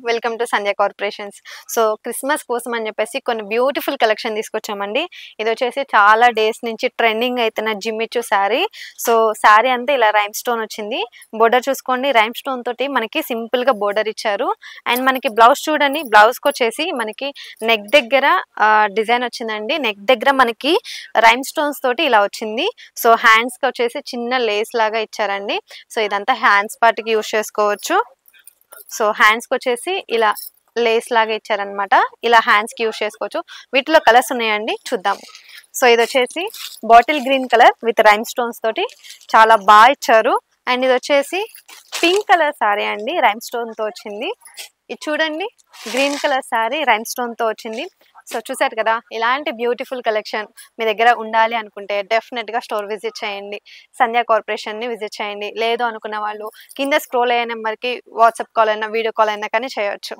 Welcome to Sandhya corporations. So Christmas కోసం అని చెప్పేసి కొన్ని బ్యూటిఫుల్ కలెక్షన్ తీసుకొచ్చామండి. ఇది వచ్చేసి చాలా డేస్ నుంచి ట్రెండింగ్ అయితున్న జిమ్మిచ్చు శారీ. సో శారీ అంతా ఇలా రైమ్ స్టోన్ వచ్చింది. బోర్డర్ చూసుకోండి, రైమ్ స్టోన్ తోటి మనకి సింపుల్ గా బోర్డర్ ఇచ్చారు. అండ్ మనకి బ్లౌజ్ చూడండి, బ్లౌజ్ కి వచ్చేసి మనకి నెక్ దగ్గర డిజైన్ వచ్చిందండి. నెక్ దగ్గర మనకి రైమ్ స్టోన్స్ తోటి ఇలా వచ్చింది. సో హ్యాండ్స్ కి వచ్చేసి చిన్న లేస్ లాగా ఇచ్చారండి. సో ఇదంతా హ్యాండ్స్ పార్ట్ కి యూజ్ చేసుకోవచ్చు. సో హ్యాండ్స్ కి వచ్చేసి ఇలా లేస్ లాగా ఇచ్చారనమాట. ఇలా హ్యాండ్స్ కి యూజ్ చేసుకోవచ్చు. వీటిలో కలర్స్ ఉన్నాయండి, చూద్దాం. సో ఇది వచ్చేసి bottle green colour with rhyme stones తోటి చాలా బాగా ఇచ్చారు. అండ్ ఇది వచ్చేసి పింక్ కలర్ శారీ అండి, రైమ్ స్టోన్ తో వచ్చింది. ఇది చూడండి, green colour sari rhyme stone తో వచ్చింది. సో చూసారు కదా, ఇలాంటి బ్యూటిఫుల్ కలెక్షన్ మీ దగ్గర ఉండాలి అనుకుంటే డెఫినెట్ గా స్టోర్ విజిట్ చేయండి, సంధ్య కార్పొరేషన్ ని విజిట్ చేయండి. లేదు అనుకున్న వాళ్ళు కింద స్క్రోల్ అయ్యే నెంబర్ కి వాట్సాప్ కాల్ అయినా వీడియో కాల్ అయినా కానీ చేయొచ్చు.